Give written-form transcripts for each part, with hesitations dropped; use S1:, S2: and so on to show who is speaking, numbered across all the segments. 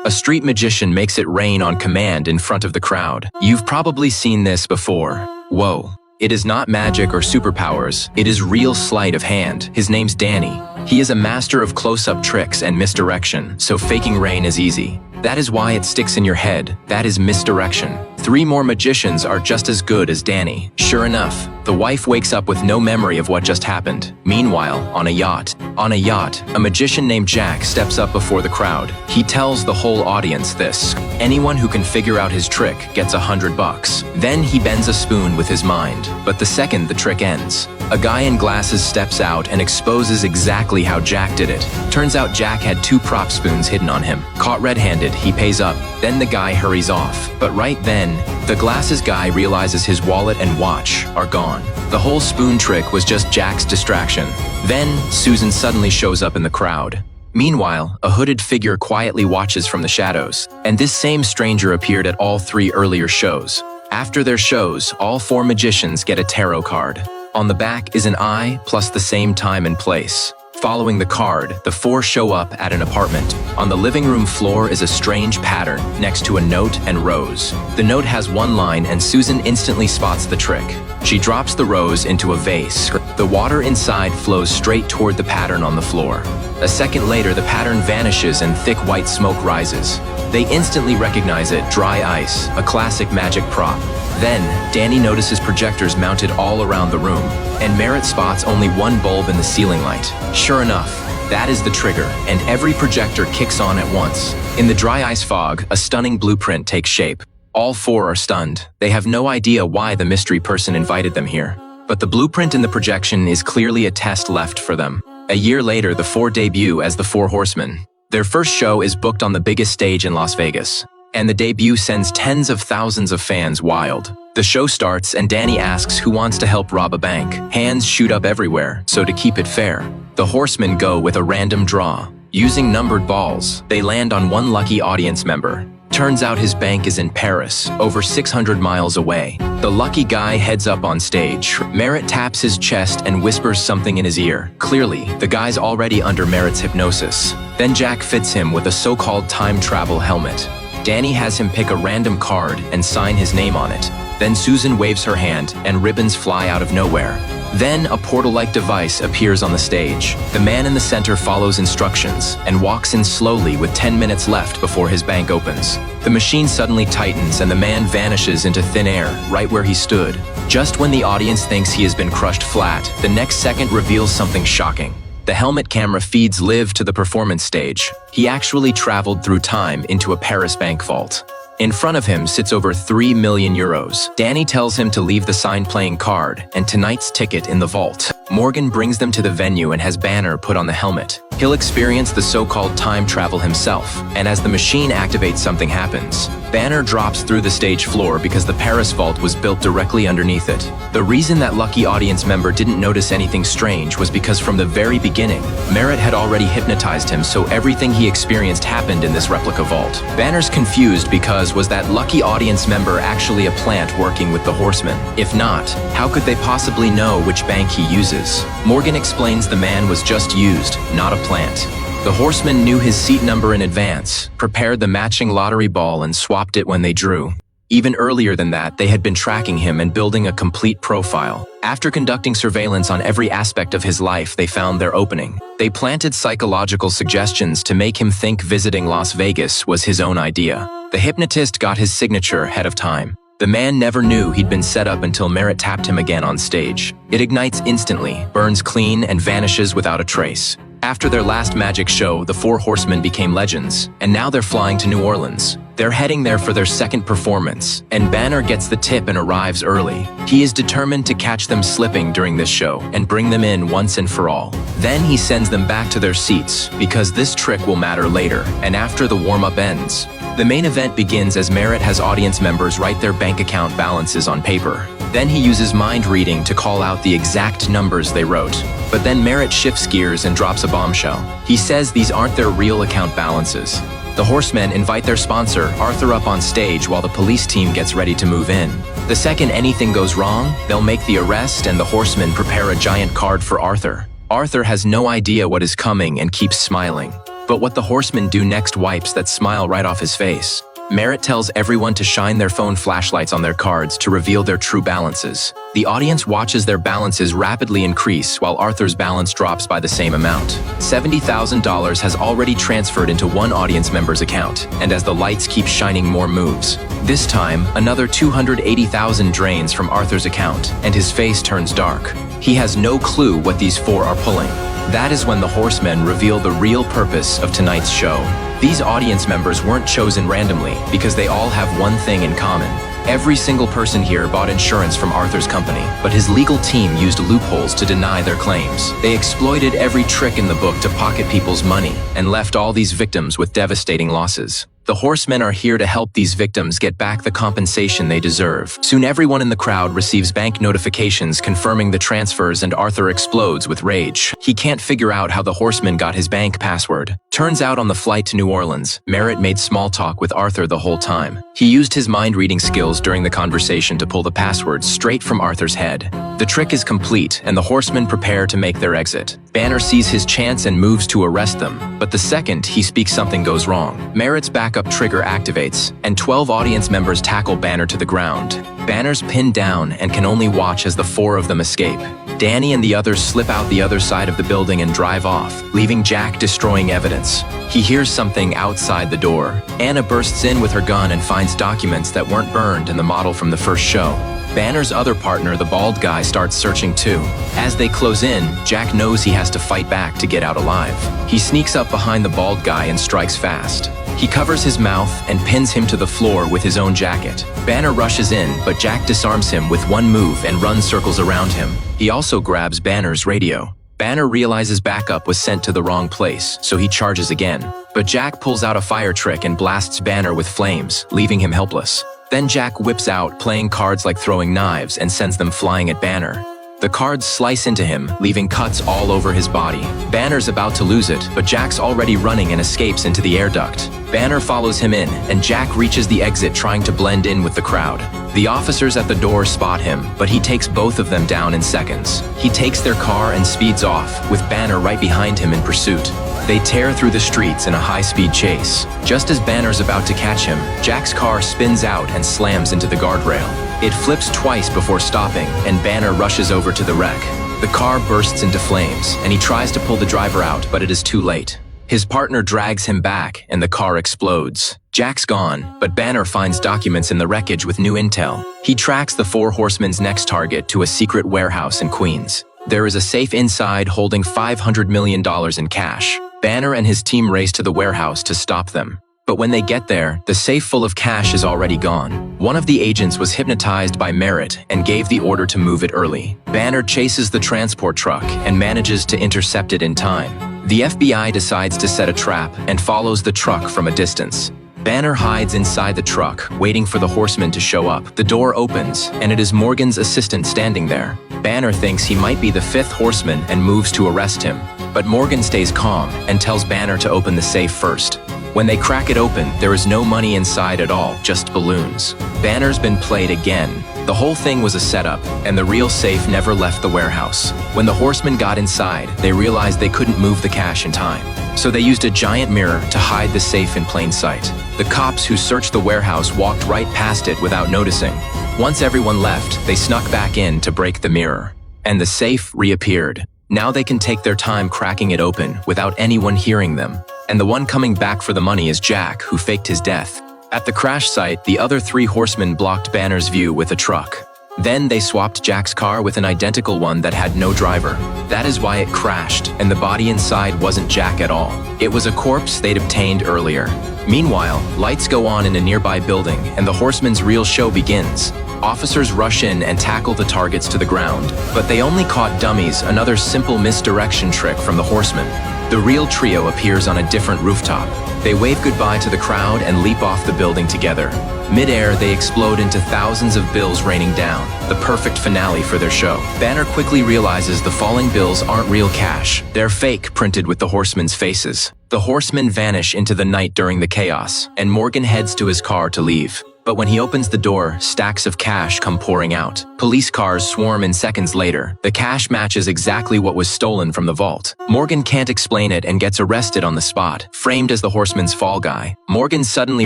S1: A street magician makes it rain on command in front of the crowd. You've probably seen this before. Whoa. It is not magic or superpowers, it is real sleight of hand. His name's Danny. He is a master of close-up tricks and misdirection, so faking rain is easy. That is why it sticks in your head. That is misdirection. 3 more magicians are just as good as Danny. Sure enough, the wife wakes up with no memory of what just happened. Meanwhile, on a yacht, a magician named Jack steps up before the crowd. He tells the whole audience this: anyone who can figure out his trick gets $100. Then he bends a spoon with his mind, but the second the trick ends, a guy in glasses steps out and exposes exactly how Jack did it. Turns out Jack had 2 prop spoons hidden on him. Caught red-handed, he pays up. Then the guy hurries off. But right then, the glasses guy realizes his wallet and watch are gone. The whole spoon trick was just Jack's distraction. Then, Susan suddenly shows up in the crowd. Meanwhile, a hooded figure quietly watches from the shadows, and this same stranger appeared at all 3 earlier shows. After their shows, all 4 magicians get a tarot card. On the back is an eye plus the same time and place. Following the card, the 4 show up at an apartment. On the living room floor is a strange pattern next to a note and rose. The note has 1 line and Susan instantly spots the trick. She drops the rose into a vase. The water inside flows straight toward the pattern on the floor. A second later, the pattern vanishes and thick white smoke rises. They instantly recognize it: dry ice, a classic magic prop. Then, Danny notices projectors mounted all around the room, and Merritt spots only 1 bulb in the ceiling light. Sure enough, that is the trigger, and every projector kicks on at once. In the dry ice fog, a stunning blueprint takes shape. All 4 are stunned. They have no idea why the mystery person invited them here. But the blueprint in the projection is clearly a test left for them. A year later, the 4 debut as the 4 Horsemen. Their first show is booked on the biggest stage in Las Vegas, and the debut sends tens of thousands of fans wild. The show starts and Danny asks who wants to help rob a bank. Hands shoot up everywhere, so to keep it fair, the Horsemen go with a random draw. Using numbered balls, they land on 1 lucky audience member. Turns out his bank is in Paris, over 600 miles away. The lucky guy heads up on stage. Merritt taps his chest and whispers something in his ear. Clearly, the guy's already under Merritt's hypnosis. Then Jack fits him with a so-called time travel helmet. Danny has him pick a random card and sign his name on it. Then Susan waves her hand and ribbons fly out of nowhere. Then a portal-like device appears on the stage. The man in the center follows instructions and walks in slowly with 10 minutes left before his bank opens. The machine suddenly tightens and the man vanishes into thin air right where he stood. Just when the audience thinks he has been crushed flat, the next second reveals something shocking. The helmet camera feeds Liv to the performance stage. He actually traveled through time into a Paris bank vault. In front of him sits over 3 million euros. Danny tells him to leave the sign playing card and tonight's ticket in the vault. Morgan brings them to the venue and has Banner put on the helmet. He'll experience the so-called time travel himself, and as the machine activates, something happens. Banner drops through the stage floor because the Paris vault was built directly underneath it. The reason that lucky audience member didn't notice anything strange was because from the very beginning, Merritt had already hypnotized him, so everything he experienced happened in this replica vault. Banner's confused because was that lucky audience member actually a plant working with the Horsemen? If not, how could they possibly know which bank he uses? Morgan explains the man was just used, not a plant. The Horsemen knew his seat number in advance, prepared the matching lottery ball and swapped it when they drew. Even earlier than that, they had been tracking him and building a complete profile. After conducting surveillance on every aspect of his life, they found their opening. They planted psychological suggestions to make him think visiting Las Vegas was his own idea. The hypnotist got his signature ahead of time. The man never knew he'd been set up until Merritt tapped him again on stage. It ignites instantly, burns clean, and vanishes without a trace. After their last magic show, the 4 Horsemen became legends, and now they're flying to New Orleans. They're heading there for their second performance, and Banner gets the tip and arrives early. He is determined to catch them slipping during this show and bring them in once and for all. Then he sends them back to their seats, because this trick will matter later, and after the warm-up ends. The main event begins as Merritt has audience members write their bank account balances on paper. Then he uses mind reading to call out the exact numbers they wrote. But then Merritt shifts gears and drops a bombshell. He says these aren't their real account balances. The Horsemen invite their sponsor, Arthur, up on stage while the police team gets ready to move in. The second anything goes wrong, they'll make the arrest and the Horsemen prepare a giant card for Arthur. Arthur has no idea what is coming and keeps smiling. But what the horsemen do next wipes that smile right off his face. Merritt tells everyone to shine their phone flashlights on their cards to reveal their true balances. The audience watches their balances rapidly increase while Arthur's balance drops by the same amount. $70,000 has already transferred into one audience member's account, and as the lights keep shining more moves. This time, another $280,000 drains from Arthur's account, and his face turns dark. He has no clue what these four are pulling. That is when the horsemen reveal the real purpose of tonight's show. These audience members weren't chosen randomly because they all have one thing in common. Every single person here bought insurance from Arthur's company, but his legal team used loopholes to deny their claims. They exploited every trick in the book to pocket people's money and left all these victims with devastating losses. The horsemen are here to help these victims get back the compensation they deserve. Soon everyone in the crowd receives bank notifications confirming the transfers, and Arthur explodes with rage. He can't figure out how the horseman got his bank password. Turns out on the flight to New Orleans, Merritt made small talk with Arthur the whole time. He used his mind-reading skills during the conversation to pull the passwords straight from Arthur's head. The trick is complete, and the horsemen prepare to make their exit. Banner sees his chance and moves to arrest them, but the second he speaks, something goes wrong. Merritt's backup trigger activates, and 12 audience members tackle Banner to the ground. Banner's pinned down and can only watch as the four of them escape. Danny and the others slip out the other side of the building and drive off, leaving Jack destroying evidence. He hears something outside the door. Anna bursts in with her gun and finds documents that weren't burned in the model from the first show. Banner's other partner, the bald guy, starts searching too. As they close in, Jack knows he has to fight back to get out alive. He sneaks up behind the bald guy and strikes fast. He covers his mouth and pins him to the floor with his own jacket. Banner rushes in, but Jack disarms him with one move and runs circles around him. He also grabs Banner's radio. Banner realizes backup was sent to the wrong place, so he charges again. But Jack pulls out a fire trick and blasts Banner with flames, leaving him helpless. Then Jack whips out, playing cards like throwing knives, and sends them flying at Banner. The cards slice into him, leaving cuts all over his body. Banner's about to lose it, but Jack's already running and escapes into the air duct. Banner follows him in, and Jack reaches the exit trying to blend in with the crowd. The officers at the door spot him, but he takes both of them down in seconds. He takes their car and speeds off, with Banner right behind him in pursuit. They tear through the streets in a high-speed chase. Just as Banner's about to catch him, Jack's car spins out and slams into the guardrail. It flips twice before stopping, and Banner rushes over to the wreck. The car bursts into flames, and he tries to pull the driver out, but it is too late. His partner drags him back, and the car explodes. Jack's gone, but Banner finds documents in the wreckage with new intel. He tracks the four horsemen's next target to a secret warehouse in Queens. There is a safe inside holding $500 million in cash. Banner and his team race to the warehouse to stop them. But when they get there, the safe full of cash is already gone. One of the agents was hypnotized by Merritt and gave the order to move it early. Banner chases the transport truck and manages to intercept it in time. The FBI decides to set a trap and follows the truck from a distance. Banner hides inside the truck, waiting for the horsemen to show up. The door opens, and it is Morgan's assistant standing there. Banner thinks he might be the fifth horseman and moves to arrest him. But Morgan stays calm and tells Banner to open the safe first. When they crack it open, there is no money inside at all, just balloons. Banner's been played again. The whole thing was a setup, and the real safe never left the warehouse. When the horsemen got inside, they realized they couldn't move the cash in time. So they used a giant mirror to hide the safe in plain sight. The cops who searched the warehouse walked right past it without noticing. Once everyone left, they snuck back in to break the mirror. And the safe reappeared. Now they can take their time cracking it open without anyone hearing them. And the one coming back for the money is Jack, who faked his death. At the crash site, the other three horsemen blocked Banner's view with a truck. Then they swapped Jack's car with an identical one that had no driver. That is why it crashed, and the body inside wasn't Jack at all. It was a corpse they'd obtained earlier. Meanwhile, lights go on in a nearby building, and the horsemen's real show begins. Officers rush in and tackle the targets to the ground, but they only caught dummies, another simple misdirection trick from the horsemen. The real trio appears on a different rooftop. They wave goodbye to the crowd and leap off the building together. Mid-air, they explode into thousands of bills raining down, the perfect finale for their show. Banner quickly realizes the falling bills aren't real cash. They're fake, printed with the horsemen's faces. The horsemen vanish into the night during the chaos, and Morgan heads to his car to leave. But when he opens the door, stacks of cash come pouring out. Police cars swarm in seconds later. The cash matches exactly what was stolen from the vault. Morgan can't explain it and gets arrested on the spot, framed as the horseman's fall guy. Morgan suddenly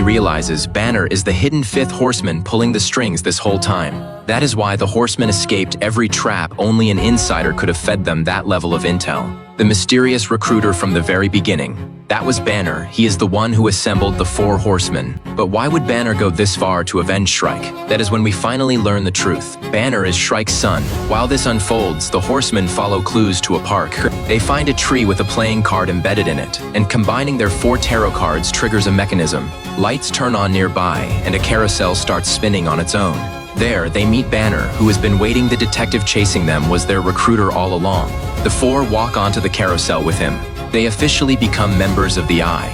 S1: realizes Banner is the hidden fifth horseman pulling the strings this whole time. That is why the horsemen escaped every trap. Only an insider could have fed them that level of intel. The mysterious recruiter from the very beginning. That was Banner. He is the one who assembled the 4 horsemen. But why would Banner go this far to avenge Shrike? That is when we finally learn the truth. Banner is Shrike's son. While this unfolds, the horsemen follow clues to a park. They find a tree with a playing card embedded in it, and combining their 4 tarot cards triggers a mechanism. Lights turn on nearby, and a carousel starts spinning on its own. There, they meet Banner, who has been waiting. The detective chasing them was their recruiter all along. The 4 walk onto the carousel with him. They officially become members of the Eye.